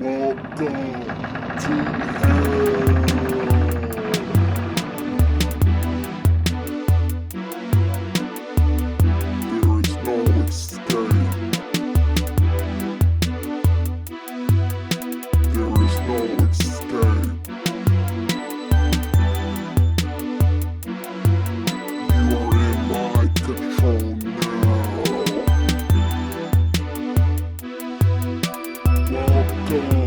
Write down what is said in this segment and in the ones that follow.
Welcome to hell. There is no escape. There is no escape. You are in my control now. Welcome to hell.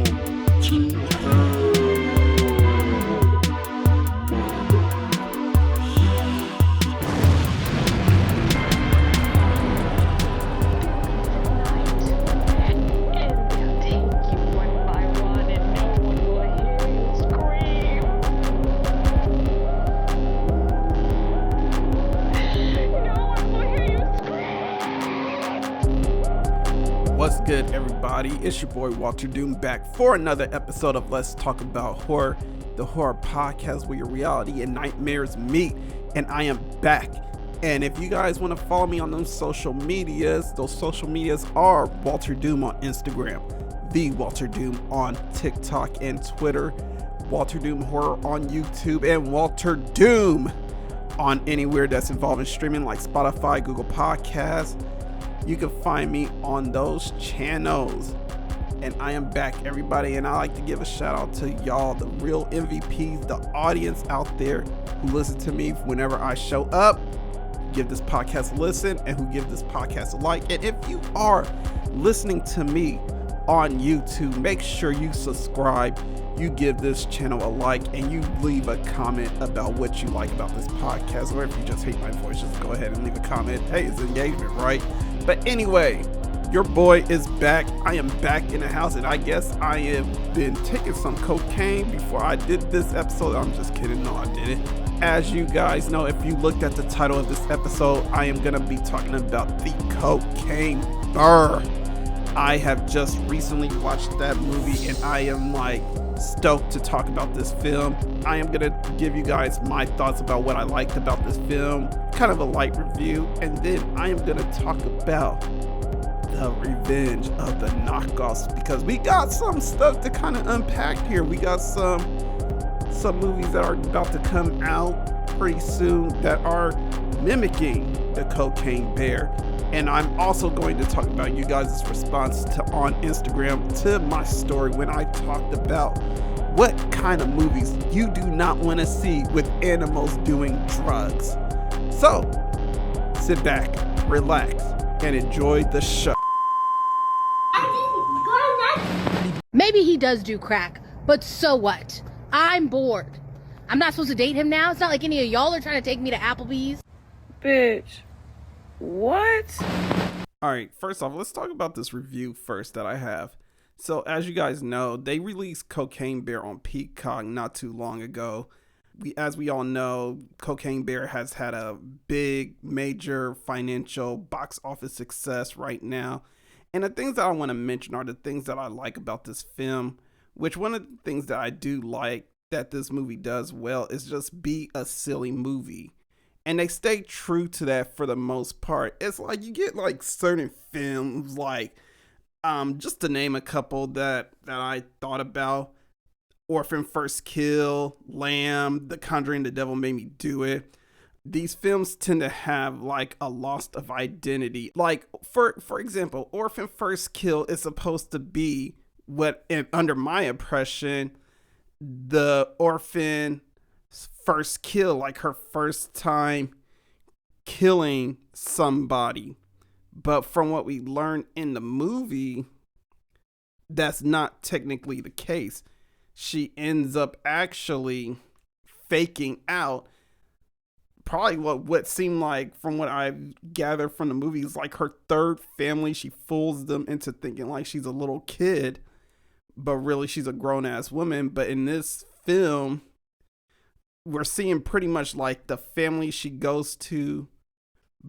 What's good, everybody? It's your boy Walterdoom back for another episode of Let's Talk About Horror, the horror podcast where your reality and nightmares meet. And I am back. And if you guys want to follow me on those social medias are Walterdoom on Instagram, the Walterdoom on TikTok and Twitter, Walterdoom Horror on YouTube, and Walterdoom on anywhere that's involved in streaming like Spotify, Google Podcasts. You can find me on those channels. And I am back, everybody, and I like to give a shout out to y'all, the real MVPs, the audience out there who listen to me whenever I show up, give this podcast a listen, and who give this podcast a like. And if you are listening to me on YouTube, make sure you subscribe, you give this channel a like, and you leave a comment about what you like about this podcast. Or if you just hate my voice, just go ahead and leave a comment. Hey, it's engagement, right? But anyway, your boy is back. I am back in the house, and I guess I have been taking some cocaine before I did this episode. I'm just kidding. No, I didn't. As you guys know, if you looked at the title of this episode, I am going to be talking about the Cocaine Bear. I have just recently watched that movie, and I am like stoked to talk about this film. I am gonna give you guys my thoughts about what I liked about this film, kind of a light review, and then I am gonna talk about the revenge of the knockoffs, because we got some stuff to kind of unpack here. We got some movies that are about to come out pretty soon that are mimicking the Cocaine Bear. And I'm also going to talk about you guys' response on Instagram to my story when I talked about what kind of movies you do not want to see with animals doing drugs. So, sit back, relax, and enjoy the show. Maybe he does do crack, but so what? I'm bored. I'm not supposed to date him now? It's not like any of y'all are trying to take me to Applebee's. Bitch. What? Alright, first off, let's talk about this review first that I have. So, as you guys know, they released Cocaine Bear on Peacock not too long ago. As we all know, Cocaine Bear has had a big, major financial box office success right now. And the things that I want to mention are the things that I like about this film, which one of the things that I do like that this movie does well is just be a silly movie. And they stay true to that for the most part. It's like you get like certain films, like just to name a couple that I thought about: Orphan First Kill, Lamb, The Conjuring, The Devil Made Me Do It. These films tend to have like a loss of identity. Like for example, Orphan First Kill is supposed to be what, under my impression, the orphan first kill, like her first time killing somebody. But from what we learned in the movie, that's not technically the case. She ends up actually faking out probably what seemed like, from what I gathered from the movie, is like her third family. She fools them into thinking like she's a little kid, but really she's a grown-ass woman. But in this film, we're seeing pretty much like the family she goes to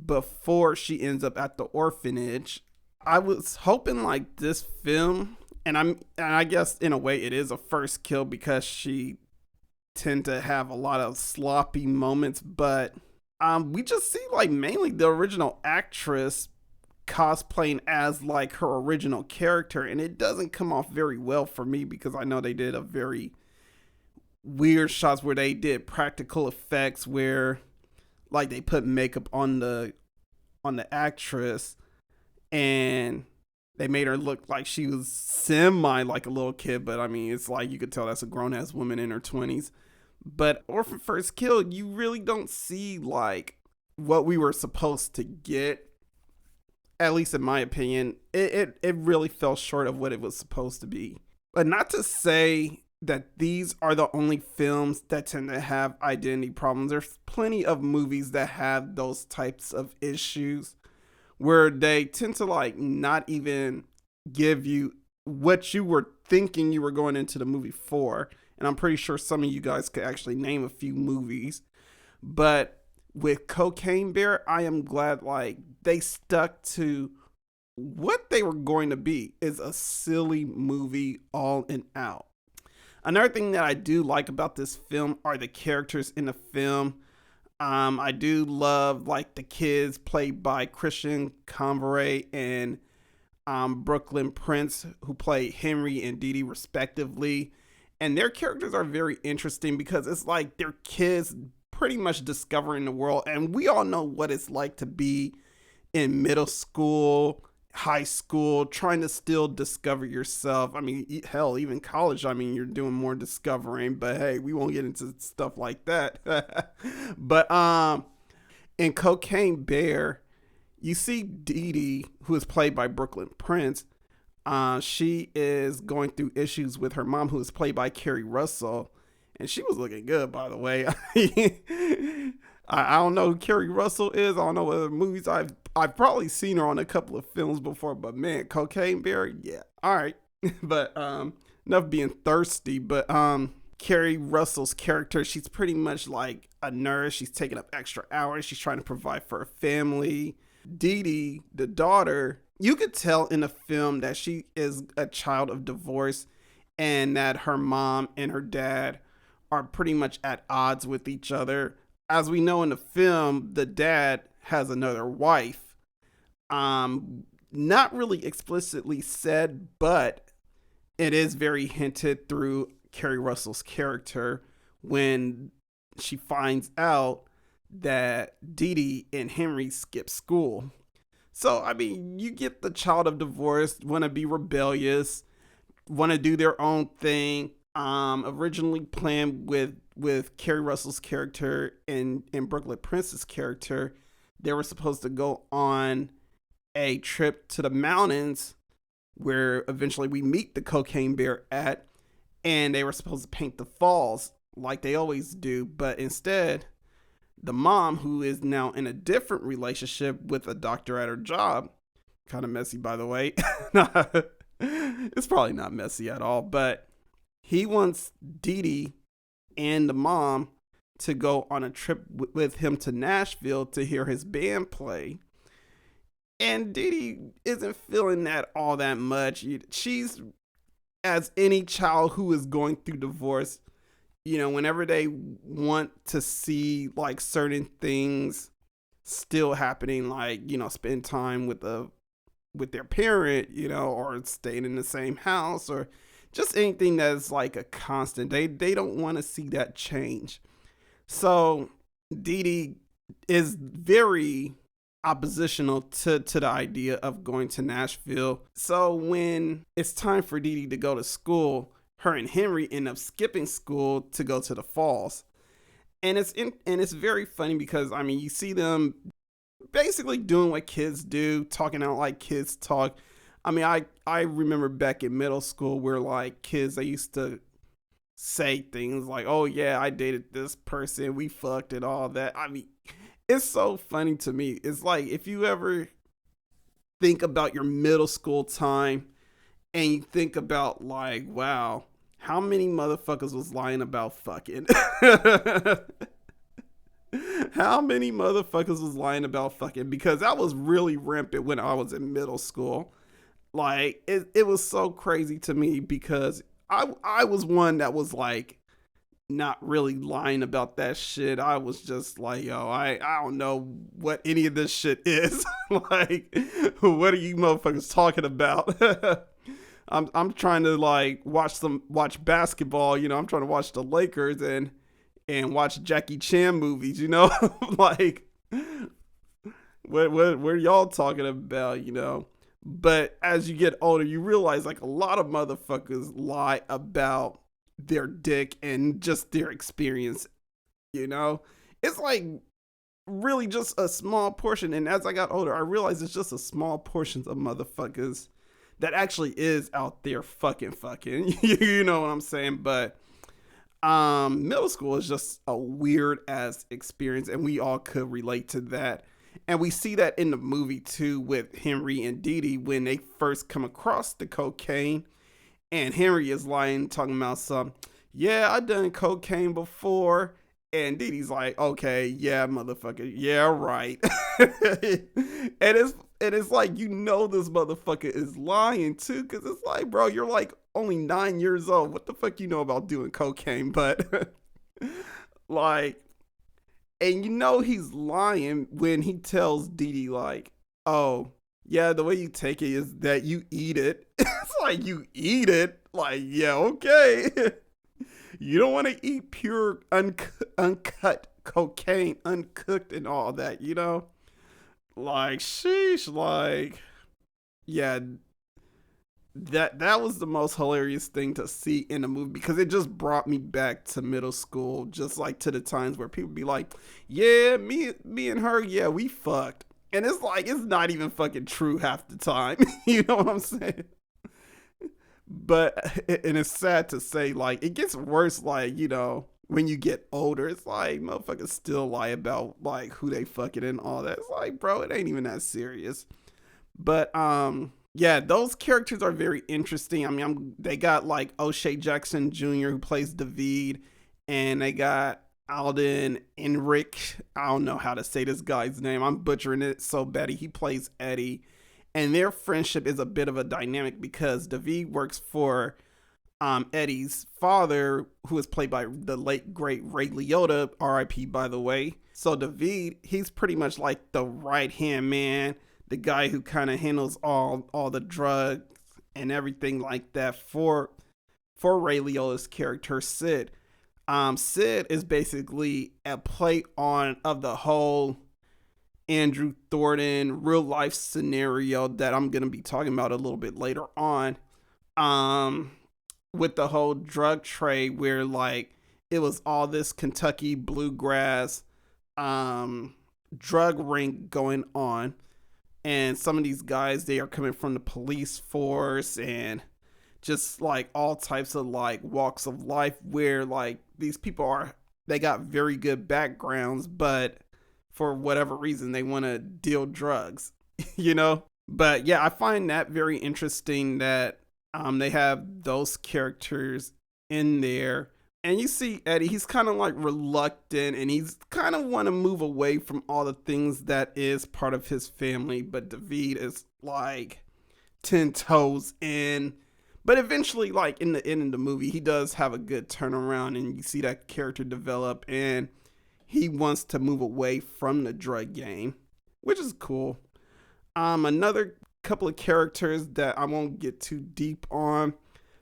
before she ends up at the orphanage. I was hoping like this film, and I guess in a way it is a first kill because she tend to have a lot of sloppy moments, but we just see like mainly the original actress cosplaying as like her original character, and it doesn't come off very well for me because I know they did a very weird shots where they did practical effects where like they put makeup on the actress and they made her look like she was semi like a little kid, but I mean it's like you could tell that's a grown ass woman in her 20s. But Orphan First Kill, you really don't see like what we were supposed to get. At least in my opinion, it really fell short of what it was supposed to be. But not to say that these are the only films that tend to have identity problems. There's plenty of movies that have those types of issues where they tend to like not even give you what you were thinking you were going into the movie for. And I'm pretty sure some of you guys could actually name a few movies. But with Cocaine Bear, I am glad like they stuck to what they were going to be, is a silly movie all in out. Another thing that I do like about this film are the characters in the film. I do love like the kids played by Christian Convery and Brooklyn Prince, who play Henry and Dee Dee respectively. And their characters are very interesting because it's like they're kids pretty much discovering the world. And we all know what it's like to be in middle school, high school, trying to still discover yourself. I mean, hell, even college, I mean, you're doing more discovering, but hey, we won't get into stuff like that. But in Cocaine Bear, you see Dee Dee, who is played by Brooklyn Prince. She is going through issues with her mom, who is played by Kerry Russell. And she was looking good, by the way. I don't know who Kerry Russell is. I don't know what other movies I've probably seen her on a couple of films before, but man, Cocaine Bear, yeah, all right. But enough being thirsty. But Kerry Russell's character, she's pretty much like a nurse. She's taking up extra hours. She's trying to provide for her family. Dee Dee, the daughter, you could tell in the film that she is a child of divorce and that her mom and her dad are pretty much at odds with each other. As we know in the film, the dad has another wife. Not really explicitly said, but it is very hinted through Kerry Russell's character when she finds out that Dee Dee and Henry skip school. So, I mean, you get the child of divorce, want to be rebellious, want to do their own thing. Originally planned with Kerry Russell's character and Brooklyn Prince's character, they were supposed to go on a trip to the mountains where eventually we meet the Cocaine Bear at, and they were supposed to paint the falls like they always do, but instead the mom, who is now in a different relationship with a doctor at her job, kind of messy by the way, it's probably not messy at all, but he wants Dee Dee and the mom to go on a trip with him to Nashville to hear his band play. And Dee Dee isn't feeling that all that much. She's, as any child who is going through divorce, you know, whenever they want to see like certain things still happening, like, you know, spend time with their parent, you know, or staying in the same house, or just anything that's like a constant. They don't want to see that change. So Dee Dee is very oppositional to the idea of going to Nashville. So when it's time for Dee Dee to go to school, her and Henry end up skipping school to go to the falls. And it's very funny because, I mean, you see them basically doing what kids do, talking out like kids talk. I mean, I remember back in middle school where like kids, they used to say things like, oh yeah, I dated this person, we fucked and all that. I mean, it's so funny to me. It's like, if you ever think about your middle school time and you think about like, wow, how many motherfuckers was lying about fucking? How many motherfuckers was lying about fucking? Because that was really rampant when I was in middle school. Like, it was so crazy to me because I was one that was like not really lying about that shit. I was just like, yo, I don't know what any of this shit is. Like, what are you motherfuckers talking about? I'm trying to like watch basketball, you know, I'm trying to watch the Lakers and watch Jackie Chan movies, you know? Like, what are y'all talking about, you know? But as you get older, you realize like a lot of motherfuckers lie about their dick and just their experience, you know? It's like really just a small portion. And as I got older, I realized it's just a small portion of motherfuckers that actually is out there fucking. You know what I'm saying? But middle school is just a weird ass experience, and we all could relate to that. And we see that in the movie too with Henry and Dee Dee when they first come across the cocaine. And Henry is lying, talking about some, yeah, I done cocaine before. And Dee Dee's like, okay, yeah, motherfucker, yeah, right. and it's like, you know, this motherfucker is lying too, because it's like, bro, you're like only 9 years old. What the fuck you know about doing cocaine? But like, and you know he's lying when he tells Dee Dee like, oh, yeah, the way you take it is that you eat it. It's like, you eat it? Like, yeah, okay. You don't want to eat pure uncut cocaine, uncooked and all that, you know? Like, sheesh, like, yeah, that was the most hilarious thing to see in the movie, because it just brought me back to middle school, just like to the times where people be like, yeah, me and her, yeah, we fucked. And it's like, it's not even fucking true half the time. You know what I'm saying? But, and it's sad to say, like, it gets worse, like, you know, when you get older. It's like, motherfuckers still lie about, like, who they fucking and all that. It's like, bro, it ain't even that serious. But, yeah, those characters are very interesting. I mean, they got, like, O'Shea Jackson Jr., who plays David, and they got Alden Enrich. I don't know how to say this guy's name. I'm butchering it so bad. He plays Eddie. And their friendship is a bit of a dynamic because David works for Eddie's father, who is played by the late, great Ray Liotta, R.I.P. by the way. So David, he's pretty much like the right-hand man, the guy who kind of handles all the drugs and everything like that for Ray Liotta's character, Sid. Sid is basically a play on of the whole Andrew Thornton real life scenario that I'm going to be talking about a little bit later on. With the whole drug trade where like it was all this Kentucky bluegrass drug ring going on. And some of these guys, they are coming from the police force and just like all types of like walks of life where like these people they got very good backgrounds, but for whatever reason, they want to deal drugs, you know? But yeah, I find that very interesting that they have those characters in there. And you see Eddie, he's kind of like reluctant and he's kind of want to move away from all the things that is part of his family. But David is like 10 toes in. But eventually, like in the end of the movie, he does have a good turnaround and you see that character develop and he wants to move away from the drug game, which is cool. Another couple of characters that I won't get too deep on,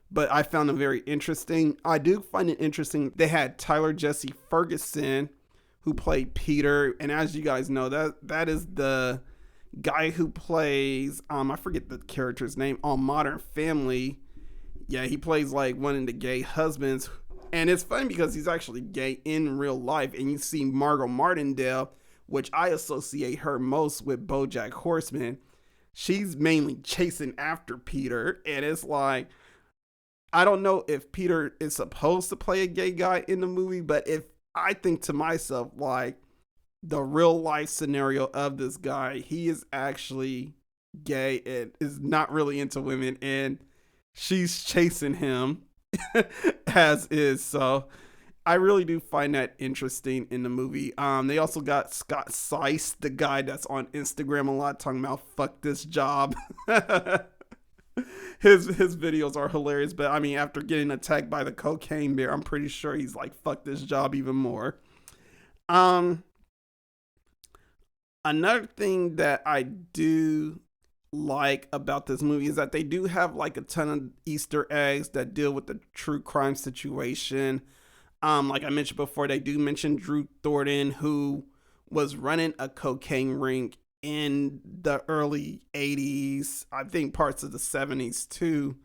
but I found them very interesting. I do find it interesting. They had Tyler Jesse Ferguson, who played Peter. And as you guys know, that is the guy who plays, I forget the character's name, on Modern Family. Yeah, he plays like one of the gay husbands. And it's funny because he's actually gay in real life. And you see Margot Martindale, which I associate her most with BoJack Horseman. She's mainly chasing after Peter. And it's like, I don't know if Peter is supposed to play a gay guy in the movie. But if I think to myself, like, the real life scenario of this guy, he is actually gay and is not really into women. And she's chasing him. As is. So I really do find that interesting in the movie. They also got Scott Seiss, the guy that's on Instagram a lot talking about fuck this job. his videos are hilarious. But I mean, after getting attacked by the cocaine bear, I'm pretty sure he's like, fuck this job even more. Another thing that I do like about this movie is that they do have like a ton of Easter eggs that deal with the true crime situation. Like I mentioned before, they do mention Drew Thornton, who was running a cocaine ring in the early 80s, I think parts of the 70s too.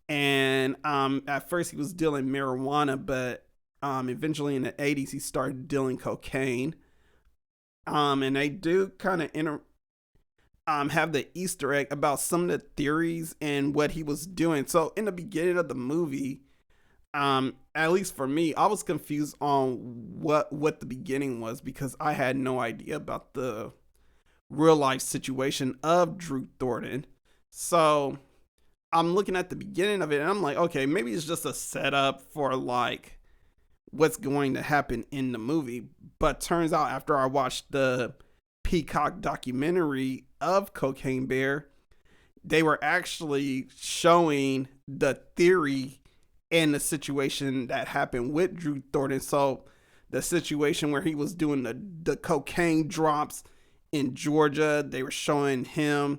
And at first he was dealing marijuana, but eventually in the 80s he started dealing cocaine. And they do kind of have the Easter egg about some of the theories and what he was doing. So in the beginning of the movie, at least for me, I was confused on what the beginning was because I had no idea about the real life situation of Drew Thornton. So I'm looking at the beginning of it and I'm like, okay, maybe it's just a setup for like what's going to happen in the movie. But turns out after I watched the Peacock documentary of Cocaine Bear, they were actually showing the theory and the situation that happened with Drew Thornton. So the situation where he was doing the cocaine drops in Georgia, they were showing him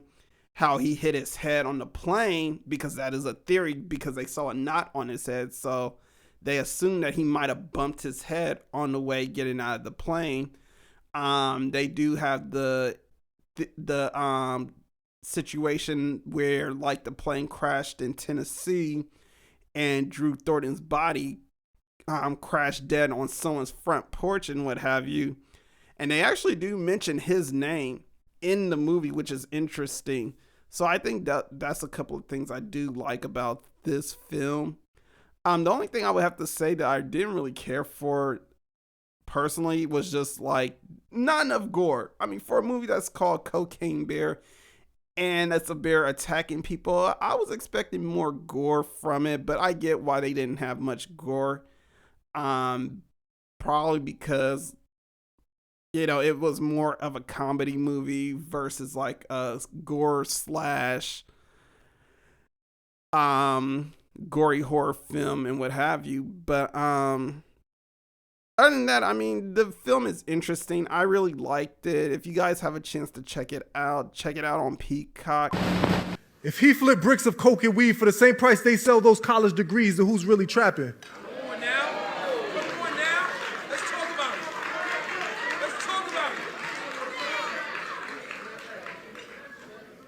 how he hit his head on the plane, because that is a theory, because they saw a knot on his head. So they assumed that he might have bumped his head on the way getting out of the plane. They do have the situation where like the plane crashed in Tennessee and Drew Thornton's body crashed dead on someone's front porch and what have you. And they actually do mention his name in the movie, which is interesting. So I think that's a couple of things I do like about this film. The only thing I would have to say that I didn't really care for personally was just like not enough gore. I mean, for a movie that's called Cocaine Bear and that's a bear attacking people, I was expecting more gore from it, but I get why they didn't have much gore. Probably because, you know, it was more of a comedy movie versus like a gore slash gory horror film and what have you. But other than that, I mean, the film is interesting. I really liked it. If you guys have a chance to check it out on Peacock. If he flipped bricks of coke and weed for the same price they sell those college degrees, then who's really trapping? Come on now. Let's talk about it.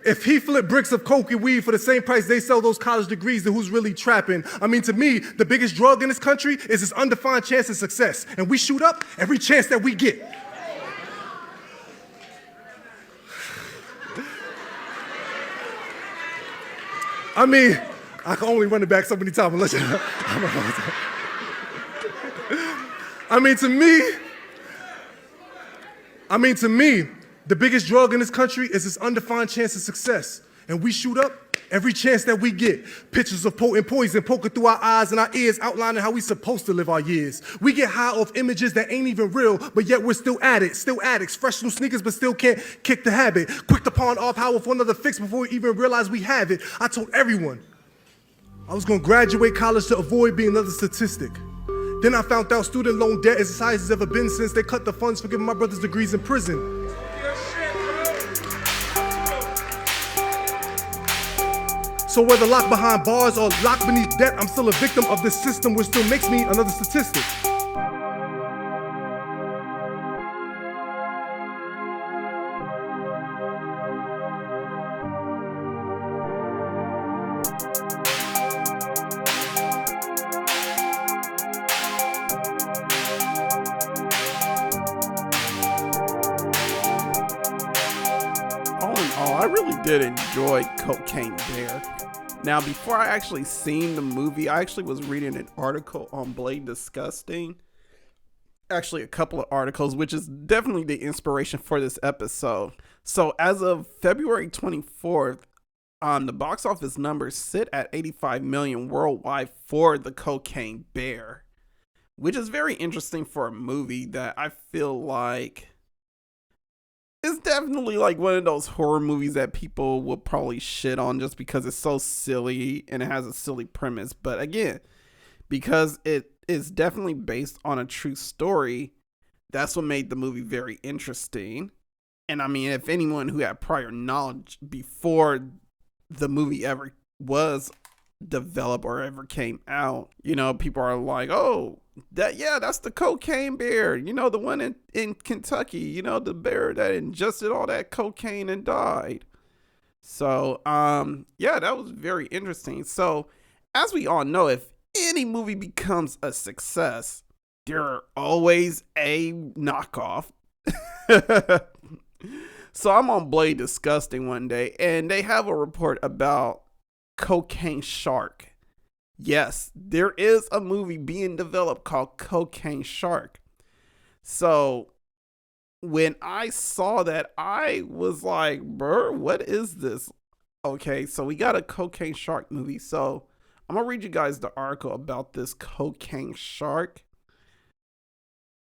If he flipped bricks of coke and weed for the same price they sell those college degrees, then who's really trapping? I mean, to me, the biggest drug in this country is this undefined chance of success. And we shoot up every chance that we get. I mean, I can only run it back so many times unless you... I mean, to me, the biggest drug in this country is this undefined chance of success. And we shoot up every chance that we get. Pictures of potent poison poking through our eyes and our ears, outlining how we supposed to live our years. We get high off images that ain't even real, but yet we're still addicts, fresh new sneakers, but still can't kick the habit. Quick to pawn our power for another fix before we even realize we have it. I told everyone I was gonna graduate college to avoid being another statistic. Then I found out student loan debt is as high as it's ever been since they cut the funds for giving my brother's degrees in prison. So whether locked behind bars or locked beneath debt, I'm still a victim of this system, which still makes me another statistic. All in all, I really did enjoy Cocaine Bear. Now, before I actually seen the movie, I actually was reading an article on Blade Disgusting. Actually, a couple of articles, which is definitely the inspiration for this episode. So, as of February 24th, the box office numbers sit at 85 million worldwide for the Cocaine Bear, which is very interesting for a movie that I feel like it's definitely like one of those horror movies that people will probably shit on just because it's so silly and it has a silly premise. But again, because it is definitely based on a true story, that's what made the movie very interesting. And I mean, if anyone who had prior knowledge before the movie ever was developed or ever came out, you know, people are like, oh, that's the cocaine bear, you know, the one in Kentucky, you know, the bear that ingested all that cocaine and died. So that was very interesting. So as we all know, if any movie becomes a success, there are always a knockoff. So I'm on Blade Disgusting one day, and they have a report about Cocaine Shark. Yes, there is a movie being developed called Cocaine Shark. So when I saw that, I was like, bruh, what is this? Okay, so we got a Cocaine Shark movie. So I'm going to read you guys the article about this Cocaine Shark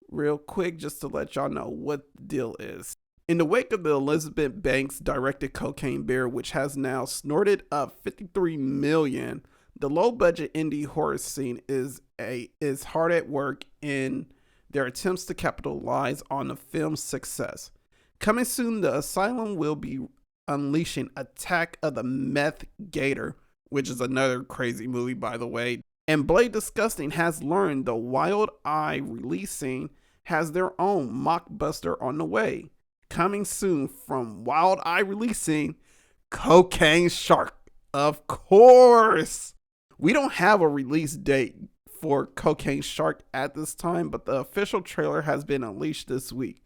real quick, just to let y'all know what the deal is. In the wake of the Elizabeth Banks directed Cocaine Bear, which has now snorted up $53 million, the low-budget indie horror scene is hard at work in their attempts to capitalize on the film's success. Coming soon, the Asylum will be unleashing Attack of the Meth Gator, which is another crazy movie, by the way. And Blade Disgusting has learned the Wild Eye Releasing has their own mockbuster on the way. Coming soon from Wild Eye Releasing, Cocaine Shark. Of course. We don't have a release date for Cocaine Shark at this time, but the official trailer has been unleashed this week.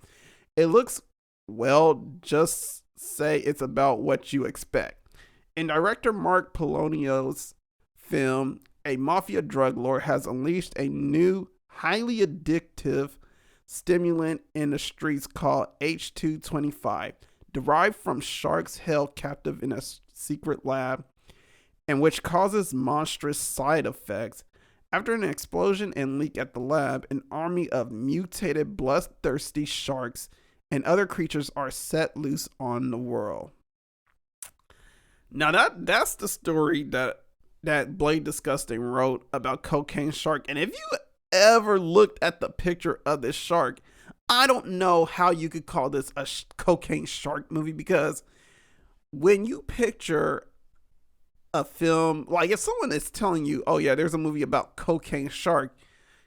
It looks, well, just say it's about what you expect. In director Mark Polonio's film, a mafia drug lord has unleashed a new, highly addictive stimulant in the streets called H225, derived from sharks held captive in a secret lab, and which causes monstrous side effects. After an explosion and leak at the lab, an army of mutated, bloodthirsty sharks and other creatures are set loose on the world. Now that's the story that Blade Disgusting wrote about Cocaine Shark. And if you ever looked at the picture of this shark, I don't know how you could call this a Cocaine Shark movie, because when you picture a film, like if someone is telling you, oh yeah, there's a movie about Cocaine Shark,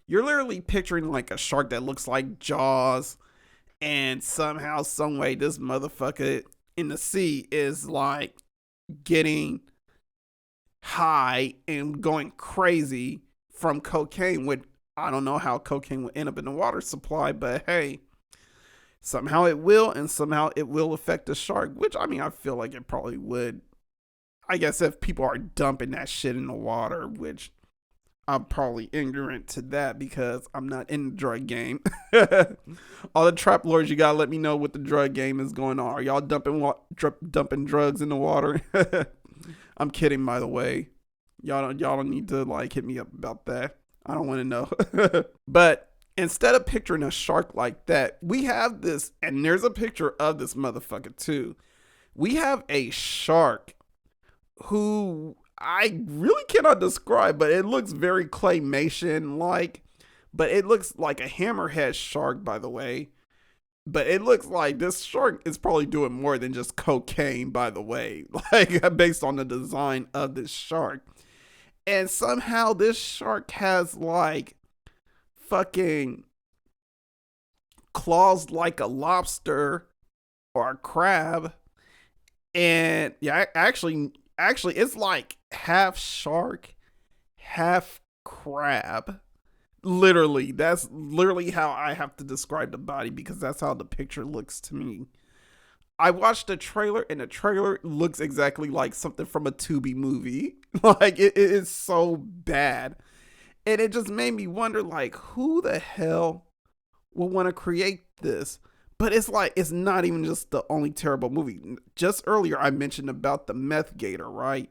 you're literally picturing like a shark that looks like Jaws, and somehow, some way, this motherfucker in the sea is like getting high and going crazy from cocaine. With, I don't know how cocaine would end up in the water supply, but hey, somehow it will, and somehow it will affect the shark, which, I mean, I feel like it probably would. I guess if people are dumping that shit in the water, which I'm probably ignorant to that because I'm not in the drug game. All the trap lords, you gotta let me know what the drug game is going on. Are y'all dumping drugs in the water? I'm kidding, by the way. Y'all don't need to like hit me up about that. I don't want to know. But instead of picturing a shark like that, we have this, and there's a picture of this motherfucker too. We have a shark who I really cannot describe, but it looks very claymation-like. But it looks like a hammerhead shark, by the way. But it looks like this shark is probably doing more than just cocaine, by the way. Like, based on the design of this shark. And somehow this shark has, like, fucking claws like a lobster or a crab. And, yeah, actually, it's like half shark, half crab. Literally, that's literally how I have to describe the body, because that's how the picture looks to me. I watched the trailer, and the trailer looks exactly like something from a Tubi movie. Like, it is so bad. And it just made me wonder, like, who the hell would want to create this? But it's like, it's not even just the only terrible movie. Just earlier, I mentioned about the Meth Gator, right?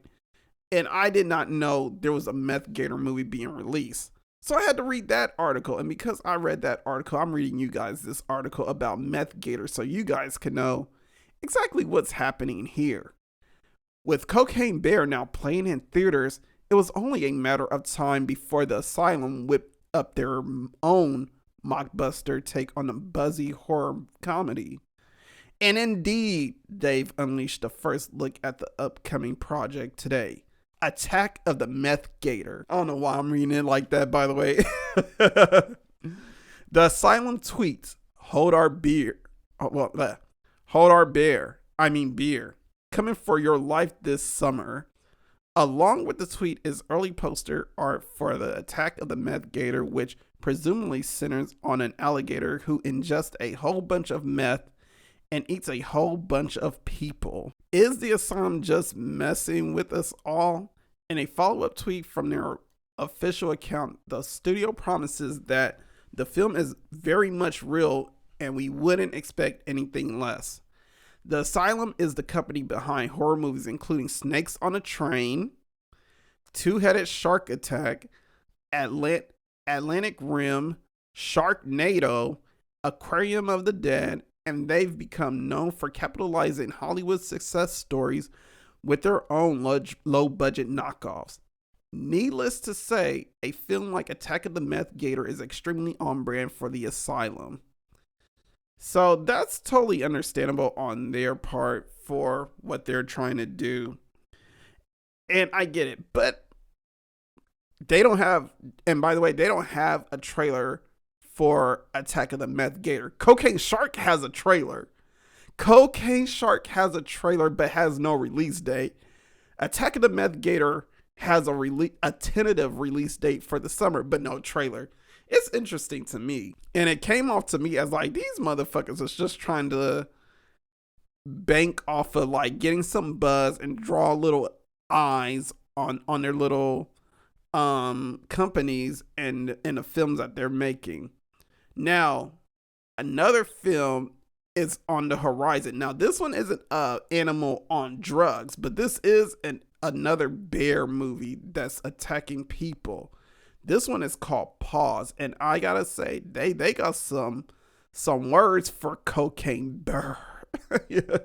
And I did not know there was a Meth Gator movie being released. So I had to read that article, and because I read that article, I'm reading you guys this article about Meth Gator so you guys can know exactly what's happening here. With Cocaine Bear now playing in theaters, it was only a matter of time before the Asylum whipped up their own mockbuster take on the buzzy horror comedy. And indeed, they've unleashed the first look at the upcoming project today. Attack of the Meth Gator. I don't know why I'm reading it like that, by the way. The Asylum tweets, hold our beer. Hold our bear. I mean beer. Coming for your life this summer. Along with the tweet is early poster art for the Attack of the Meth Gator, which presumably centers on an alligator who ingests a whole bunch of meth and eats a whole bunch of people. Is the Asylum just messing with us all? In a follow-up tweet from their official account, the studio promises that the film is very much real and we wouldn't expect anything less. The Asylum is the company behind horror movies including Snakes on a Train, Two-Headed Shark Attack, Atlantic Rim, Sharknado, Aquarium of the Dead, and they've become known for capitalizing Hollywood success stories with their own low-budget knockoffs. Needless to say, a film like Attack of the Meth Gator is extremely on brand for the Asylum. So that's totally understandable on their part for what they're trying to do. And I get it, but they don't have, and by the way, they don't have a trailer for Attack of the Meth Gator. Cocaine Shark has a trailer. Cocaine Shark has a trailer but has no release date. Attack of the Meth Gator has a tentative release date for the summer, but no trailer. It's interesting to me. And it came off to me as like, these motherfuckers is just trying to bank off of like getting some buzz and draw little eyes on their little companies and the films that they're making. Now, another film is on the horizon. Now, this one isn't animal on drugs, but this is another bear movie that's attacking people. This one is called Pause, and I gotta say, they got some words for Cocaine Bear. Yeah.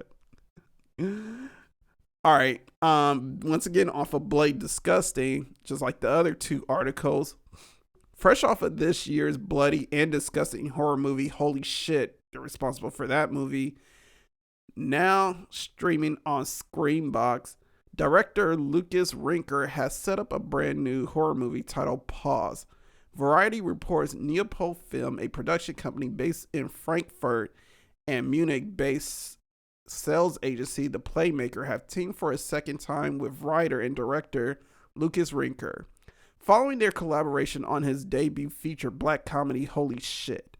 All right. Once again, off of Blade Disgusting, just like the other two articles. Fresh off of this year's bloody and disgusting horror movie, holy shit, they're responsible for that movie. Now streaming on Screambox, director Lucas Rinker has set up a brand new horror movie titled Pause. Variety reports Neopol Film, a production company based in Frankfurt and Munich-based sales agency, The Playmaker, have teamed for a second time with writer and director Lucas Rinker, following their collaboration on his debut feature black comedy Holy Shit.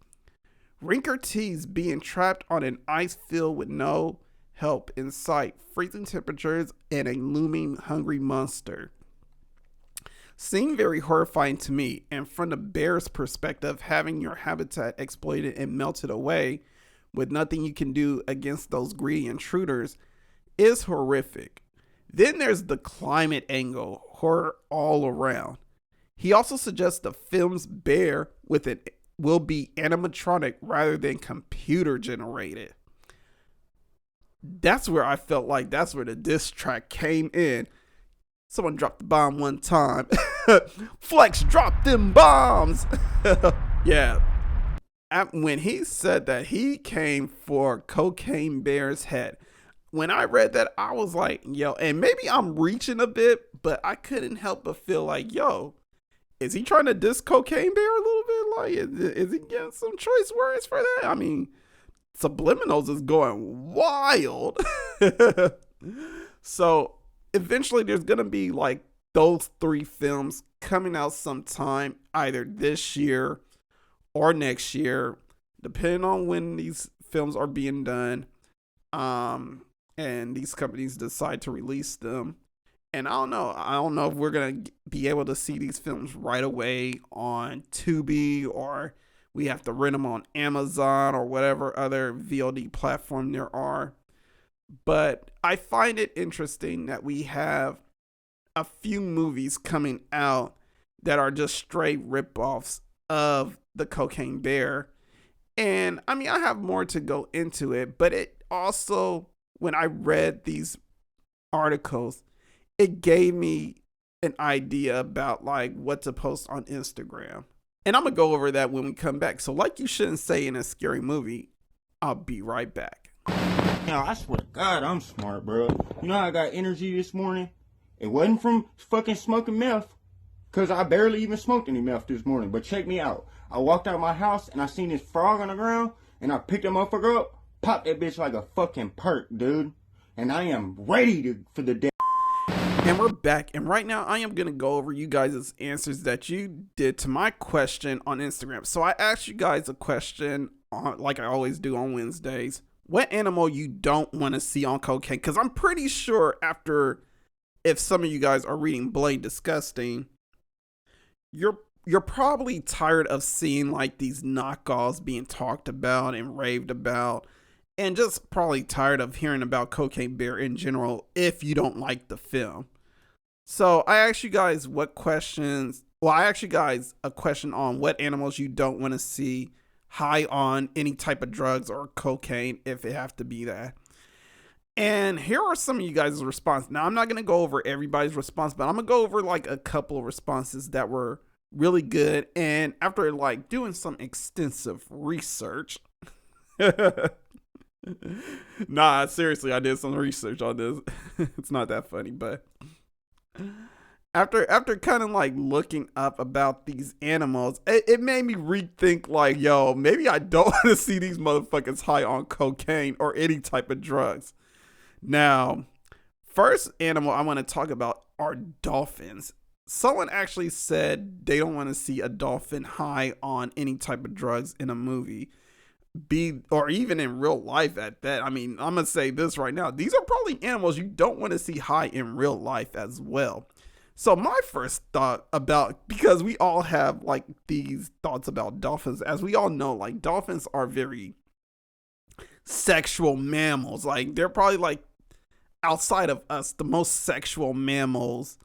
Rinker teased being trapped on an ice field with no help in sight, freezing temperatures, and a looming hungry monster. Seemed very horrifying to me, and from the bear's perspective, having your habitat exploited and melted away with nothing you can do against those greedy intruders is horrific. Then there's the climate angle, horror all around. He also suggests the film's bear with it will be animatronic rather than computer generated. That's where I felt like that's where the diss track came in. Someone dropped the bomb one time. Flex dropped them bombs. Yeah. When he said that he came for Cocaine Bear's head, when I read that, I was like, yo, and maybe I'm reaching a bit, but I couldn't help but feel like, yo, is he trying to diss Cocaine Bear a little bit? Like, is he getting some choice words for that? I mean, Subliminals is going wild. So eventually there's going to be like those three films coming out sometime either this year or next year, depending on when these films are being done. And these companies decide to release them. And I don't know if we're going to be able to see these films right away on Tubi, or we have to rent them on Amazon or whatever other VOD platform there are. But I find it interesting that we have a few movies coming out that are just straight ripoffs of the cocaine bear. And I mean, I have more to go into it, but it also, when I read these articles, it gave me an idea about like what to post on Instagram. And I'm gonna go over that when we come back. So like you shouldn't say in a scary movie, I'll be right back. Yo, I swear to God, I'm smart, bro. You know how I got energy this morning? It wasn't from fucking smoking meth, because I barely even smoked any meth this morning. But check me out. I walked out of my house, and I seen this frog on the ground, and I picked that motherfucker up, popped that bitch like a fucking perk, dude. And I am ready for the day. And we're back, and right now I am going to go over you guys' answers that you did to my question on Instagram. So I asked you guys a question, like I always do on Wednesdays. What animal you don't want to see on cocaine? Because I'm pretty sure if some of you guys are reading Blade Disgusting, you're probably tired of seeing like these knockoffs being talked about and raved about, and just probably tired of hearing about Cocaine Bear in general if you don't like the film. So I asked you guys a question on what animals you don't want to see high on any type of drugs or cocaine, if it have to be that. And here are some of you guys' responses. Now, I'm not going to go over everybody's response, but I'm going to go over like a couple of responses that were really good. And after like doing some extensive research, nah, seriously, I did some research on this. It's not that funny, but after kind of like looking up about these animals, it made me rethink like, yo, maybe I don't want to see these motherfuckers high on cocaine or any type of drugs. Now, first animal I want to talk about are dolphins. Someone actually said they don't want to see a dolphin high on any type of drugs in a movie, or even in real life at that. I mean, I'm going to say this right now. These are probably animals you don't want to see high in real life as well. So my first thought about, because we all have like these thoughts about dolphins, as we all know, like dolphins are very sexual mammals. Like they're probably like, outside of us, the most sexual mammals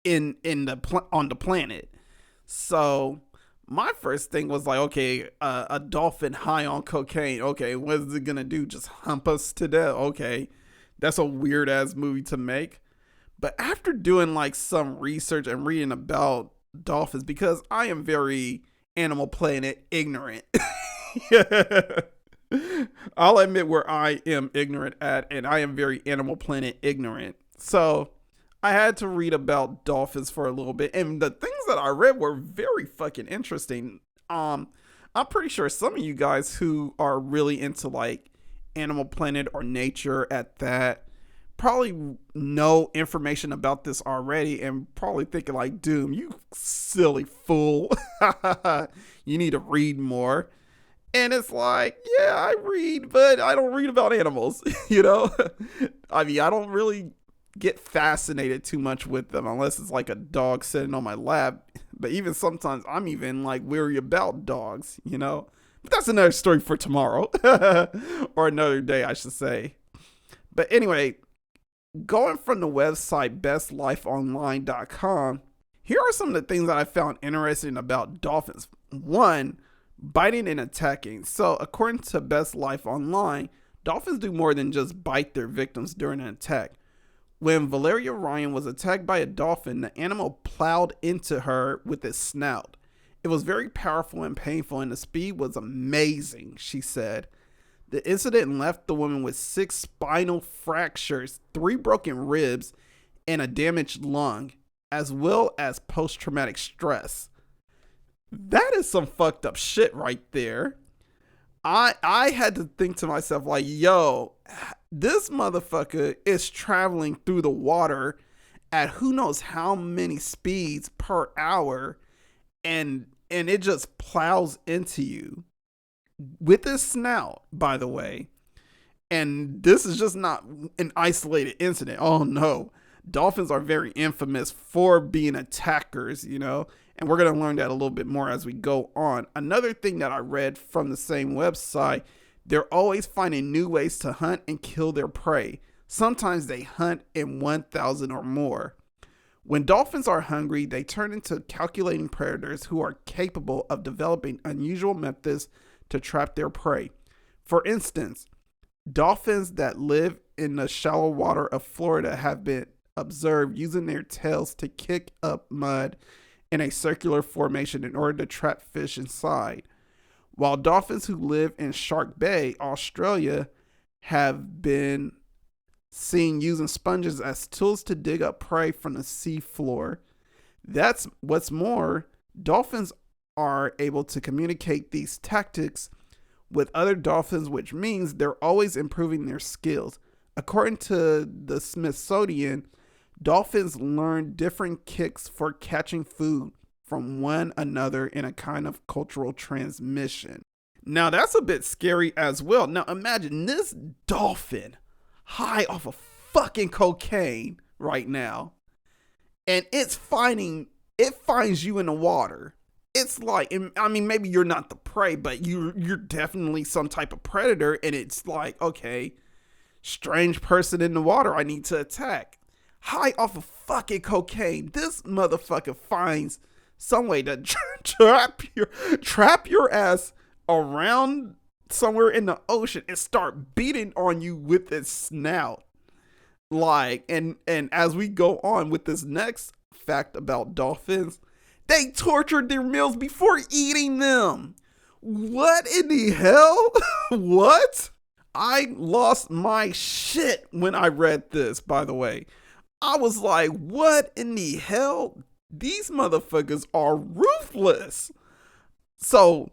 on the planet. So my first thing was like, okay, a dolphin high on cocaine. Okay, what is it gonna do? Just hump us to death? Okay, that's a weird ass movie to make. But after doing like some research and reading about dolphins, because I am very Animal Planet ignorant. I'll admit where I am ignorant at, and I am very Animal Planet ignorant. So I had to read about dolphins for a little bit, and the things that I read were very fucking interesting. I'm pretty sure some of you guys who are really into like Animal Planet or nature at that probably know information about this already, and probably thinking like, Doom, you silly fool. You need to read more. And it's like, yeah, I read, but I don't read about animals, you know? I mean, I don't really get fascinated too much with them unless it's like a dog sitting on my lap. But even sometimes I'm even like weary about dogs, you know? But that's another story for tomorrow. Or another day, I should say. But anyway, going from the website bestlifeonline.com, here are some of the things that I found interesting about dolphins. One, biting and attacking. So according to Best Life Online, dolphins do more than just bite their victims during an attack. When Valeria Ryan was attacked by a dolphin, the animal plowed into her with its snout. It was very powerful and painful, and the speed was amazing, she said. The incident left the woman with 6 spinal fractures, 3 broken ribs, and a damaged lung, as well as post-traumatic stress. That is some fucked up shit right there. I had to think to myself like, yo, this motherfucker is traveling through the water at who knows how many speeds per hour, and it just plows into you with his snout, by the way. And this is just not an isolated incident. Oh no, dolphins are very infamous for being attackers, you know. And we're going to learn that a little bit more as we go on. Another thing that I read from the same website, they're always finding new ways to hunt and kill their prey. Sometimes they hunt in 1,000 or more. When dolphins are hungry, they turn into calculating predators who are capable of developing unusual methods to trap their prey. For instance, dolphins that live in the shallow water of Florida have been observed using their tails to kick up mud in a circular formation in order to trap fish inside. While dolphins who live in Shark Bay, Australia, have been seen using sponges as tools to dig up prey from the sea floor. That's what's more, dolphins are able to communicate these tactics with other dolphins, which means they're always improving their skills. According to the Smithsonian, dolphins learn different kicks for catching food from one another in a kind of cultural transmission. Now that's a bit scary as well. Now imagine this dolphin high off of fucking cocaine right now, and it finds you in the water. It's like, I mean, maybe you're not the prey, but you're definitely some type of predator, and it's like, okay, strange person in the water I need to attack. High off of fucking cocaine, this motherfucker finds some way to trap your ass around somewhere in the ocean and start beating on you with its snout. Like, and as we go on with this next fact about dolphins, they tortured their meals before eating them. What in the hell? What? I lost my shit when I read this, by the way. I was like, what in the hell? These motherfuckers are ruthless. So,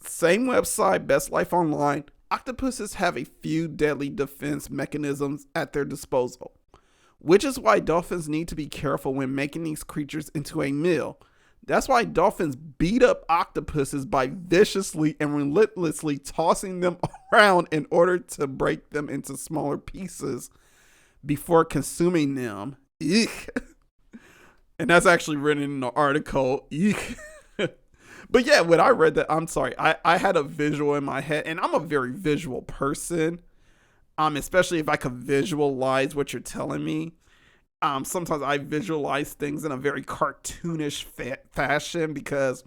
same website, Best Life Online, octopuses have a few deadly defense mechanisms at their disposal, which is why dolphins need to be careful when making these creatures into a meal. That's why dolphins beat up octopuses by viciously and relentlessly tossing them around in order to break them into smaller pieces before consuming them. Eek. And that's actually written in the article. Eek. But yeah, when I read that, I'm sorry, I had a visual in my head, and I'm a very visual person, especially if I could visualize what you're telling me. Sometimes I visualize things in a very cartoonish fashion because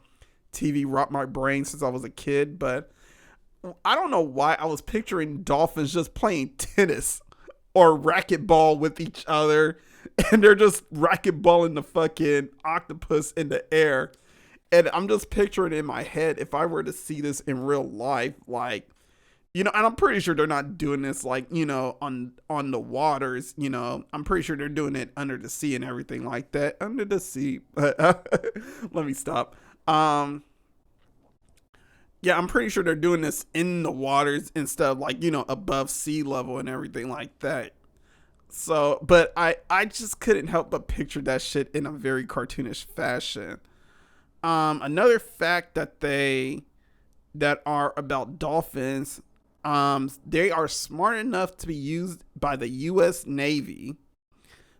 TV rocked my brain since I was a kid, but I don't know why I was picturing dolphins just playing tennis or racquetball with each other, and they're just racquetballing the fucking octopus in the air. And I'm just picturing in my head, if I were to see this in real life, like, you know, and I'm pretty sure they're not doing this like, you know, on the waters, you know, I'm pretty sure they're doing it under the sea and everything like that. Under the sea. Let me stop. Yeah, I'm pretty sure they're doing this in the waters instead of like, you know, above sea level and everything like that. So, but I just couldn't help but picture that shit in a very cartoonish fashion. Another fact that are about dolphins, they are smart enough to be used by the U.S. Navy.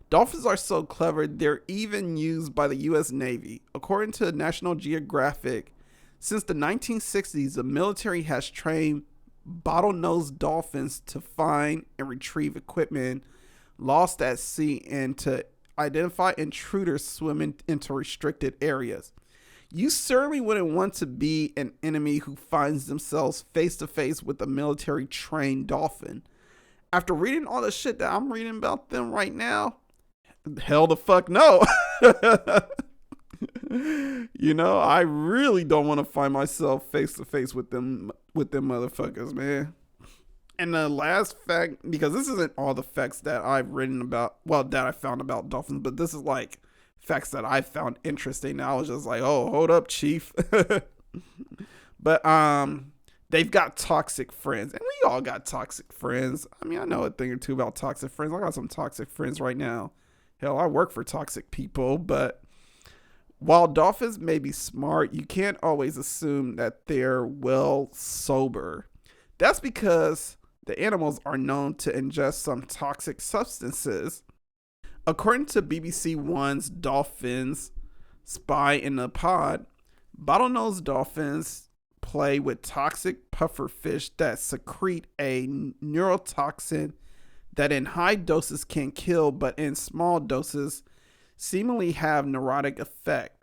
Dolphins are so clever, they're even used by the U.S. Navy. According to National Geographic, since the 1960s, the military has trained bottlenose dolphins to find and retrieve equipment lost at sea and to identify intruders swimming into restricted areas. You certainly wouldn't want to be an enemy who finds themselves face to face with a military trained dolphin. After reading all the shit that I'm reading about them right now, hell the fuck no. You know, I really don't want to find myself face to face with them motherfuckers, man. And the last fact, because this isn't all the facts that I've written about, well, that I found about dolphins, but this is like facts that I found interesting. I was just like, oh, hold up, chief. But they've got toxic friends, and we all got toxic friends. I mean, I know a thing or two about toxic friends. I got some toxic friends right now. Hell, I work for toxic people. But while dolphins may be smart, you can't always assume that they're well sober. That's because the animals are known to ingest some toxic substances. According to BBC One's Dolphins Spy in the Pod, bottlenose dolphins play with toxic pufferfish that secrete a neurotoxin that in high doses can kill, but in small doses seemingly have neurotic effect.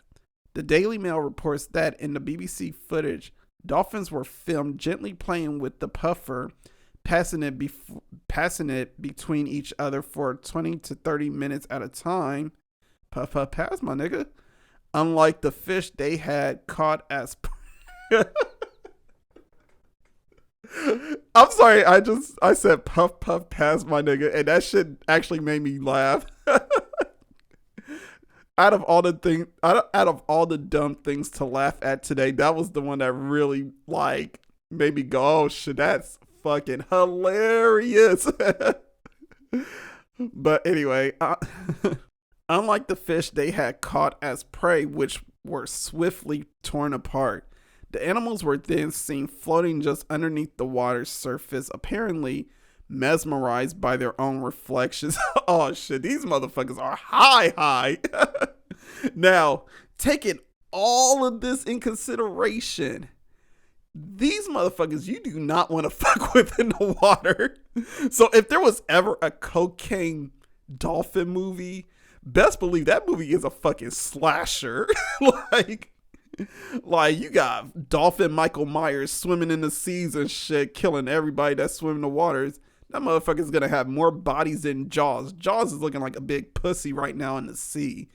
The Daily Mail reports that in the BBC footage, dolphins were filmed gently playing with the puffer, passing it between each other for 20 to 30 minutes at a time. Puff, puff, pass, my nigga. Unlike the fish they had caught as... I'm sorry, I said puff, puff, pass, my nigga, and that shit actually made me laugh. Out of all the dumb things to laugh at today, that was the one that really like made me go, oh shit, that's fucking hilarious. But anyway, unlike the fish they had caught as prey, which were swiftly torn apart, the animals were then seen floating just underneath the water's surface, apparently mesmerized by their own reflections. Oh shit, these motherfuckers are high. Now, taking all of this in consideration, these motherfuckers you do not want to fuck with in the water. So if there was ever a cocaine dolphin movie, best believe that movie is a fucking slasher. like you got dolphin Michael Myers swimming in the seas and shit, killing everybody that swim in the waters. That motherfucker's gonna have more bodies than Jaws. Jaws is looking like a big pussy right now in the sea.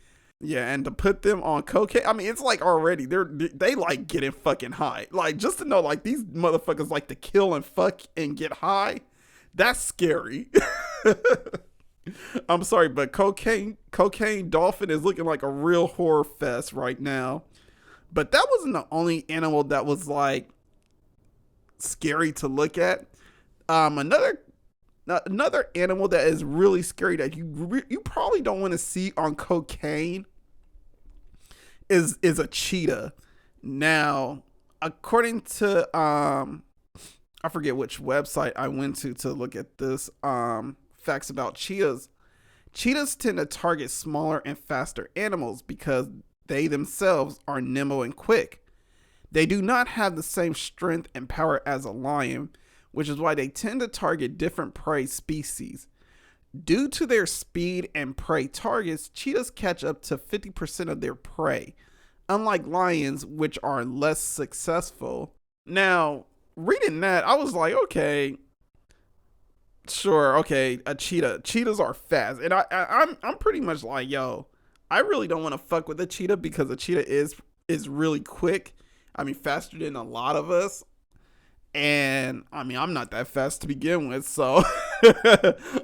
Yeah, and to put them on cocaine, I mean, it's like already they like getting fucking high. Like, just to know, like, these motherfuckers like to kill and fuck and get high. That's scary. I'm sorry, but cocaine dolphin is looking like a real horror fest right now. But that wasn't the only animal that was like scary to look at. Another animal that is really scary that you probably don't want to see on cocaine is a cheetah. Now, according to I forget which website I went to look at this facts about cheetahs. Cheetahs tend to target smaller and faster animals because they themselves are nimble and quick. They do not have the same strength and power as a lion, which is why they tend to target different prey species. Due to their speed and prey targets, cheetahs catch up to 50% of their prey, unlike lions, which are less successful. Now, reading that, I was like, okay, sure, okay, a cheetah. Cheetahs are fast, and I'm pretty much like, yo, I really don't want to fuck with a cheetah because a cheetah is really quick. I mean, faster than a lot of us. And I mean, I'm not that fast to begin with, so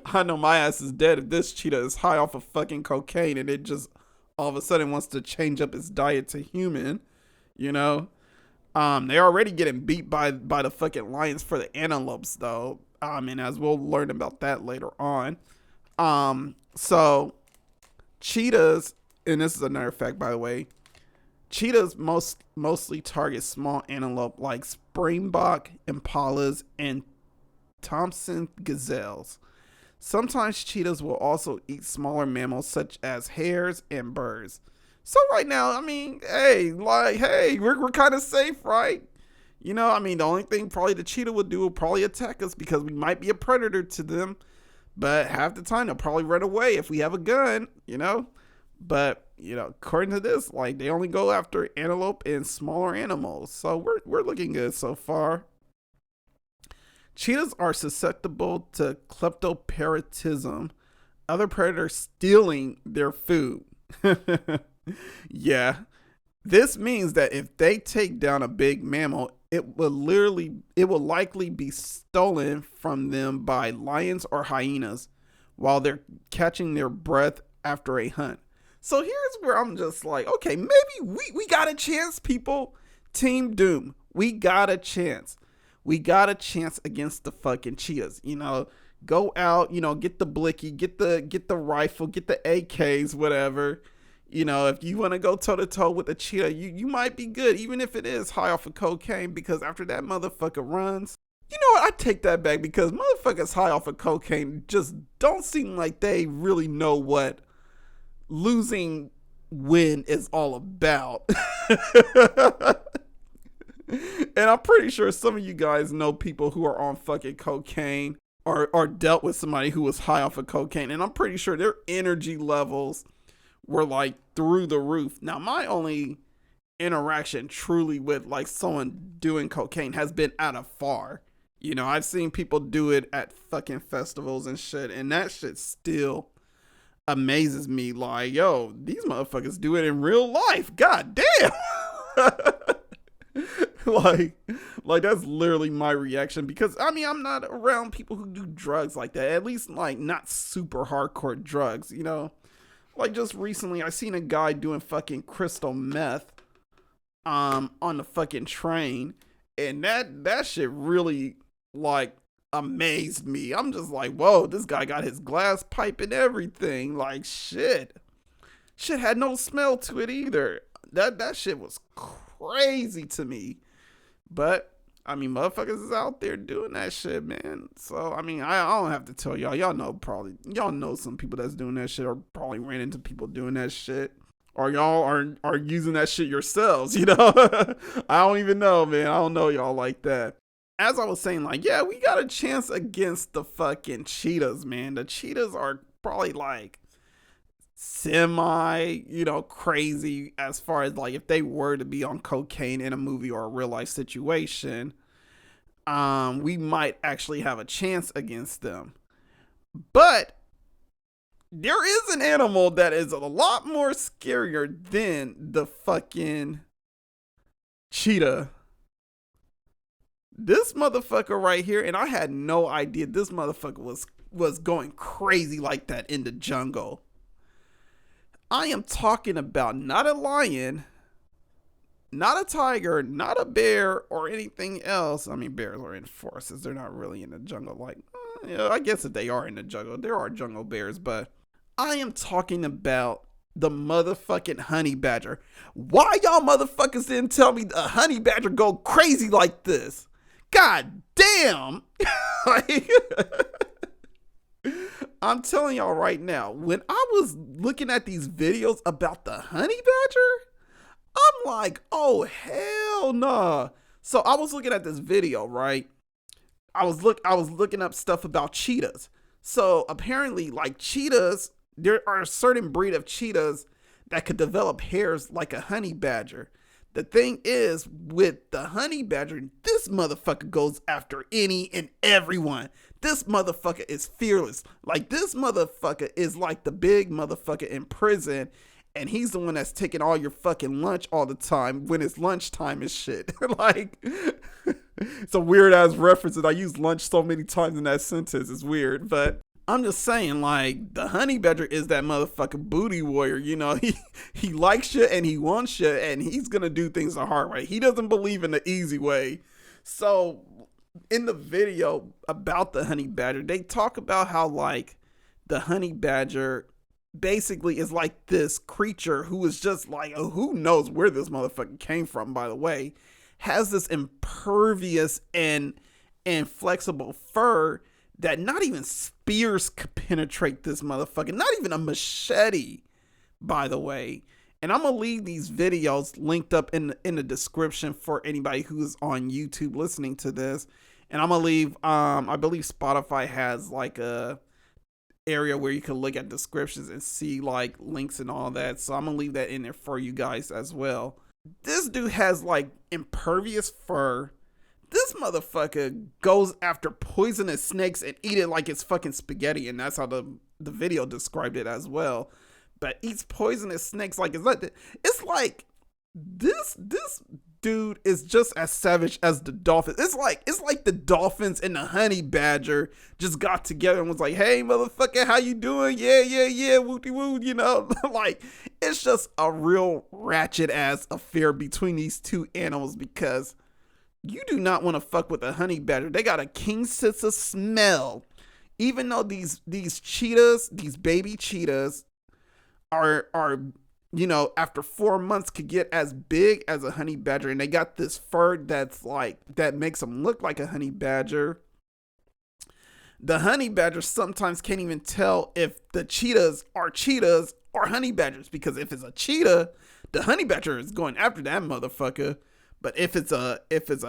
I know my ass is dead if this cheetah is high off of fucking cocaine and it just all of a sudden wants to change up its diet to human, you know? They're already getting beat by the fucking lions for the antelopes, though. And as we'll learn about that later on. So cheetahs, and this is another fact, by the way, cheetahs mostly target small antelope like springbok, impalas, and Thompson gazelles. Sometimes cheetahs will also eat smaller mammals such as hares and birds. So right now, I mean, we're kind of safe, right? You know, I mean, the only thing probably the cheetah would do will probably attack us because we might be a predator to them. But half the time, they'll probably run away if we have a gun, you know? But, you know, according to this, like, they only go after antelope and smaller animals. So we're looking good so far. Cheetahs are susceptible to kleptoparasitism, other predators stealing their food. Yeah. This means that if they take down a big mammal, it will likely be stolen from them by lions or hyenas while they're catching their breath after a hunt. So here's where I'm just like, okay, maybe we got a chance, people. Team Doom, we got a chance. We got a chance against the fucking cheetahs. You know, go out, you know, get the blicky, get the rifle, get the AKs, whatever. You know, if you want to go toe to toe with a cheetah, you might be good, even if it is high off of cocaine, because after that motherfucker runs, you know what? I take that back because motherfuckers high off of cocaine just don't seem like they really know what losing win is all about. And I'm pretty sure some of you guys know people who are on fucking cocaine or dealt with somebody who was high off of cocaine. And I'm pretty sure their energy levels were like through the roof. Now, my only interaction truly with like someone doing cocaine has been out of far. You know, I've seen people do it at fucking festivals and shit, and that shit still amazes me. Like, yo, these motherfuckers do it in real life. God damn. like that's literally my reaction, because I mean, I'm not around people who do drugs like that, at least like not super hardcore drugs, you know. Like just recently I seen a guy doing fucking crystal meth on the fucking train, and that shit really like amazed me. I'm just like, whoa, this guy got his glass pipe and everything. Like shit had no smell to it either. That shit was crazy to me. But I mean, motherfuckers is out there doing that shit, man. So I mean, I don't have to tell y'all. Y'all know some people that's doing that shit, or probably ran into people doing that shit, or y'all are using that shit yourselves, you know. I don't even know, man. I don't know y'all like that. As I was saying, like, yeah, we got a chance against the fucking cheetahs, man. The cheetahs are probably like semi, you know, crazy as far as like if they were to be on cocaine in a movie or a real life situation, we might actually have a chance against them. But there is an animal that is a lot more scarier than the fucking cheetah. This motherfucker right here, and I had no idea this motherfucker was going crazy like that in the jungle. I am talking about not a lion, not a tiger, not a bear, or anything else. I mean, bears are in forests. They're not really in the jungle. Like, yeah, I guess that they are in the jungle. There are jungle bears, but I am talking about the motherfucking honey badger. Why y'all motherfuckers didn't tell me the honey badger go crazy like this? God damn. Like, I'm telling y'all right now, when I was looking at these videos about the honey badger, I'm like, oh, hell nah. So I was looking at this video, right? I was looking up stuff about cheetahs. So apparently, like cheetahs, there are a certain breed of cheetahs that could develop hairs like a honey badger. The thing is, with the honey badger, this motherfucker goes after any and everyone. This motherfucker is fearless. Like, this motherfucker is like the big motherfucker in prison, and he's the one that's taking all your fucking lunch all the time when it's lunchtime and shit. Like, it's a weird ass reference, and I use lunch so many times in that sentence. It's weird, but I'm just saying, like, the honey badger is that motherfucking booty warrior, you know. He likes you and he wants you, and he's gonna do things the hard way. He doesn't believe in the easy way. So in the video about the honey badger, they talk about how like the honey badger basically is like this creature who is just like, who knows where this motherfucker came from, by the way, has this impervious and flexible fur that not even spears could penetrate this motherfucker. Not even a machete, by the way. And I'm going to leave these videos linked up in the description for anybody who's on YouTube listening to this. And I'm going to leave, I believe Spotify has like a area where you can look at descriptions and see like links and all that. So I'm going to leave that in there for you guys as well. This dude has like impervious fur. This motherfucker goes after poisonous snakes and eat it like it's fucking spaghetti. And that's how the video described it as well. But eats poisonous snakes like it's like this dude is just as savage as the dolphins. It's like the dolphins and the honey badger just got together and was like, hey motherfucker, how you doing? Yeah, wooty woo, you know. Like, it's just a real ratchet ass affair between these two animals, because you do not want to fuck with a honey badger. They got a king's sense of smell. Even though these cheetahs, these baby cheetahs are you know, after 4 months could get as big as a honey badger, and they got this fur that's like, that makes them look like a honey badger. The honey badgers sometimes can't even tell if the cheetahs are honey badgers, because if it's a cheetah, the honey badger is going after that motherfucker. But if it's a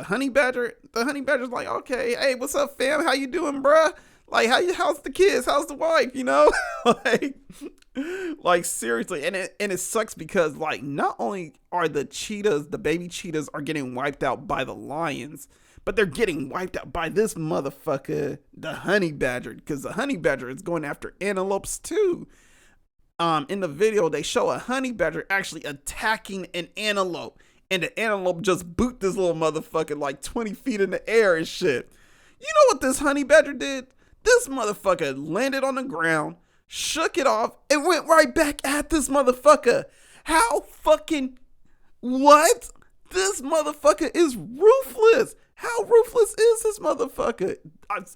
honey badger, the honey badger's like, okay, hey, what's up, fam? How you doing, bruh? Like, how's the kids? How's the wife? You know, like seriously. And it sucks because like not only are the cheetahs, the baby cheetahs, are getting wiped out by the lions, but they're getting wiped out by this motherfucker, the honey badger, because the honey badger is going after antelopes too. In the video, they show a honey badger actually attacking an antelope, and the antelope just boot this little motherfucker like 20 feet in the air and shit. You know what this honey badger did? This motherfucker landed on the ground, shook it off, and went right back at this motherfucker. How fucking what? This motherfucker is ruthless. How ruthless is this motherfucker?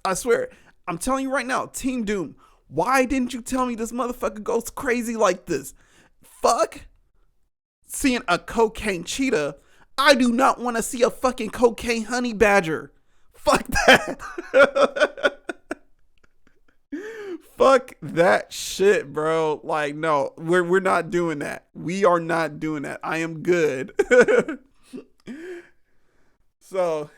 I swear, I'm telling you right now, Team Doom, why didn't you tell me this motherfucker goes crazy like this? Fuck seeing a cocaine cheetah. I do not want to see a fucking cocaine honey badger. Fuck that. Fuck that shit, bro. Like, no, we're not doing that. We are not doing that. I am good. So,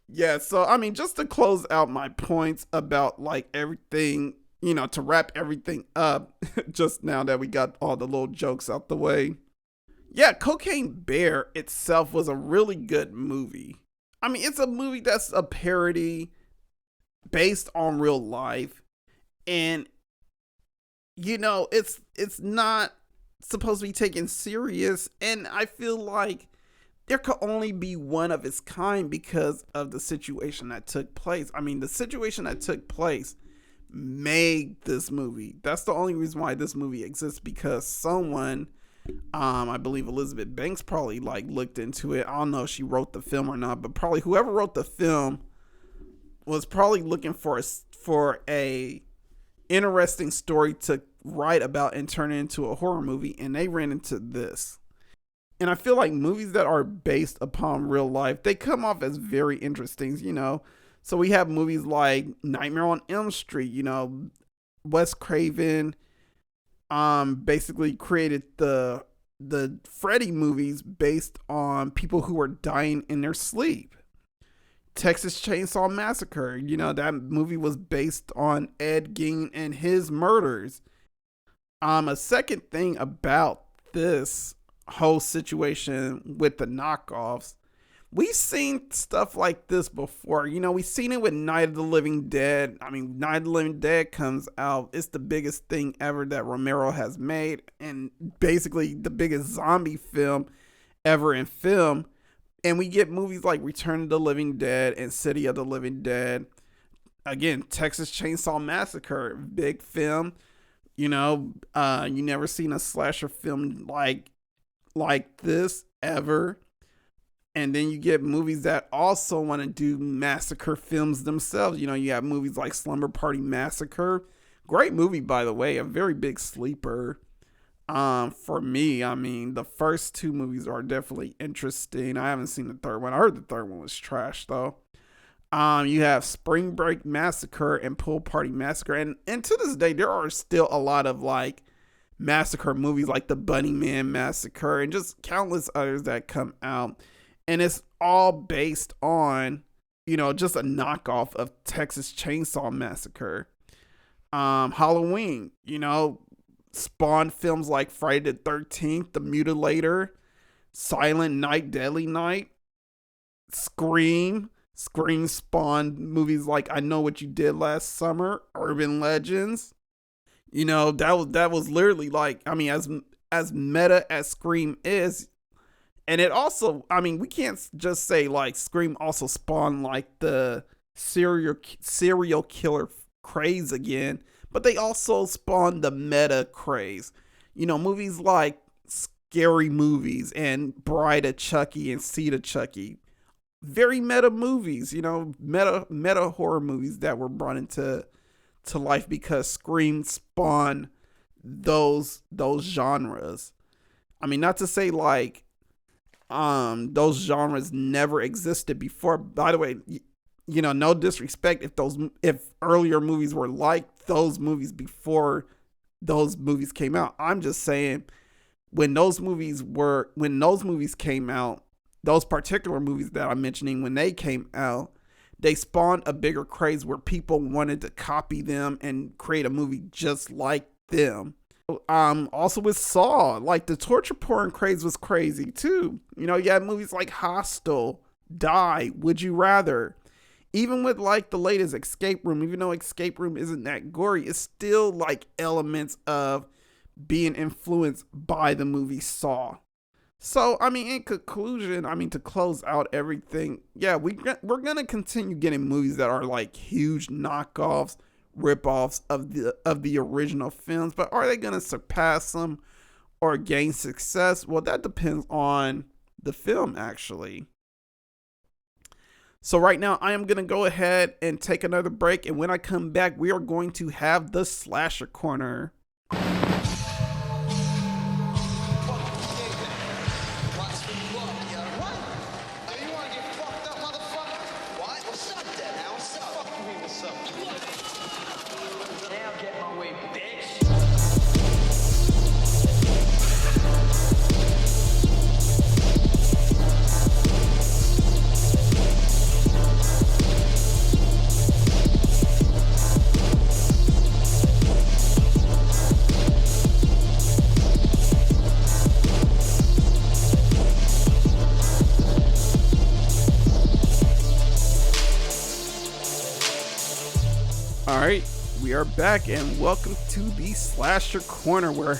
yeah. So, I mean, just to close out my points about like everything, you know, to wrap everything up, just now that we got all the little jokes out the way. Yeah, Cocaine Bear itself was a really good movie. I mean, it's a movie that's a parody based on real life. And, you know, it's not supposed to be taken serious. And I feel like there could only be one of its kind because of the situation that took place. I mean, the situation that took place made this movie. That's the only reason why this movie exists, because someone, I believe Elizabeth Banks probably like looked into it. I don't know if she wrote the film or not, but probably whoever wrote the film was probably looking for a interesting story to write about and turn it into a horror movie, and they ran into this. And I feel like movies that are based upon real life, they come off as very interesting, you know. So we have movies like Nightmare on Elm Street, you know, Wes Craven basically created the Freddy movies based on people who were dying in their sleep. Texas Chainsaw Massacre, you know, that movie was based on Ed Gein and his murders. A second thing about this whole situation with the knockoffs, we've seen stuff like this before. You know, we've seen it with Night of the Living Dead. I mean, Night of the Living Dead comes out. It's the biggest thing ever that Romero has made, and basically the biggest zombie film ever in film. And we get movies like Return of the Living Dead and City of the Living Dead. Again, Texas Chainsaw Massacre, big film. You know, you never seen a slasher film like this ever. And then you get movies that also want to do massacre films themselves. You know, you have movies like Slumber Party Massacre. Great movie, by the way, a very big sleeper. For me, I mean, the first two movies are definitely interesting. I haven't seen the third one. I heard the third one was trash, though. You have Spring Break Massacre and Pool Party Massacre. And to this day, there are still a lot of, like, massacre movies like the Bunny Man Massacre and just countless others that come out. And it's all based on, you know, just a knockoff of Texas Chainsaw Massacre. Halloween, you know, spawned films like Friday the 13th, The Mutilator, Silent Night, Deadly Night, Scream. Scream spawned movies like I Know What You Did Last Summer, Urban Legends. You know, that was literally like, I mean, as meta as Scream is, and it also, I mean, we can't just say like Scream also spawned like the serial killer craze again, but they also spawned the meta craze. You know, movies like Scary Movies and Bride of Chucky and Seed of Chucky. Very meta movies, you know, meta horror movies that were brought into life because Scream spawned those genres. I mean, not to say like those genres never existed before. By the way, you know, no disrespect if earlier movies were like those movies before those movies came out. I'm just saying when those movies came out, those particular movies that I'm mentioning, when they came out, they spawned a bigger craze where people wanted to copy them and create a movie just like them. Also with Saw, like the torture porn craze was crazy too. You know, you had movies like Hostel, Die, Would You Rather. Even with like the latest Escape Room, even though Escape Room isn't that gory, it's still like elements of being influenced by the movie Saw. So, I mean, in conclusion, I mean, to close out everything, yeah, we're going to continue getting movies that are like huge knockoffs, ripoffs of the original films, but are they going to surpass them or gain success? Well, that depends on the film, actually. So right now, I am going to go ahead and take another break, and when I come back, we are going to have the Slasher Corner. Alright, we are back and welcome to the Slasher Corner, where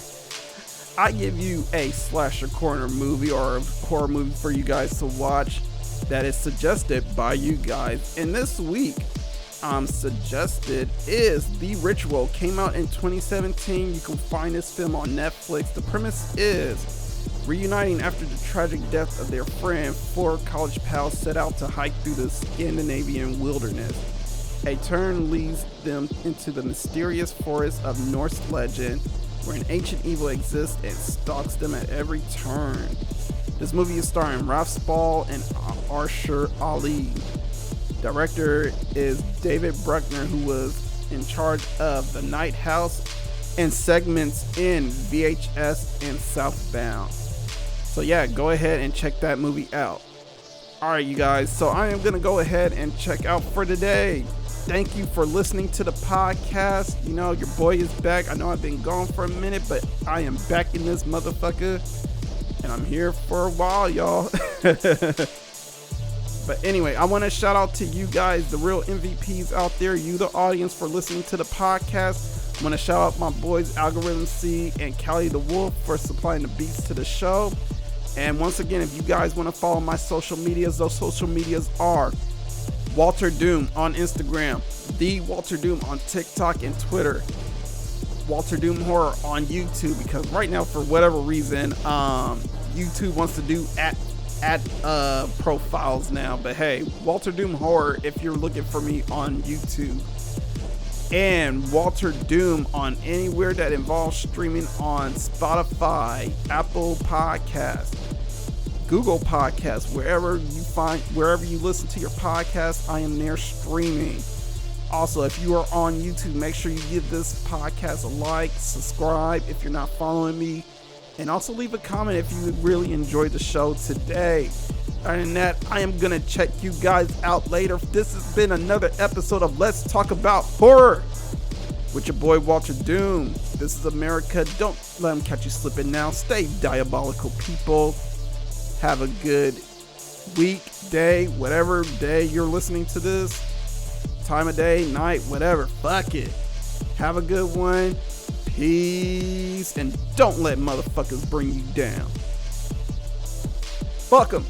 I give you a Slasher Corner movie or a horror movie for you guys to watch that is suggested by you guys. And this week, suggested is The Ritual. Came out in 2017. You can find this film on Netflix. The premise is reuniting after the tragic death of their friend, four college pals set out to hike through the Scandinavian wilderness. A turn leads them into the mysterious forest of Norse legend, where an ancient evil exists and stalks them at every turn. This movie is starring Ralph Spall and Arshur Ali. Director is David Bruckner, who was in charge of The Night House and segments in VHS and Southbound. So yeah, go ahead and check that movie out. Alright, you guys, so I am going to go ahead and check out for today. Thank you for listening to the podcast. You know, your boy is back. I know I've been gone for a minute, but I am back in this motherfucker. And I'm here for a while, y'all. But anyway, I want to shout out to you guys, the real MVPs out there, you, the audience, for listening to the podcast. I want to shout out my boys, Algorythm-C and Callie the Wolf, for supplying the beats to the show. And once again, if you guys want to follow my social medias, those social medias are Walterdoom on Instagram, the Walterdoom on TikTok and Twitter, Walterdoom Horror on YouTube, because right now, for whatever reason, YouTube wants to do at profiles now. But hey, Walterdoom Horror if you're looking for me on YouTube, and Walterdoom on anywhere that involves streaming on Spotify, Apple Podcasts, Google Podcasts, wherever you listen to your podcast, I am there streaming. Also, if you are on YouTube, make sure you give this podcast a like, subscribe if you're not following me, and also leave a comment if you really enjoyed the show today. Other than that, I am gonna check you guys out later. This has been another episode of Let's Talk About Horror with your boy Walterdoom. This is America. Don't let them catch you slipping now. Stay diabolical, people. Have a good week, day, whatever day you're listening to this. Time of day, night, whatever. Fuck it. Have a good one. Peace. And don't let motherfuckers bring you down. Fuck them.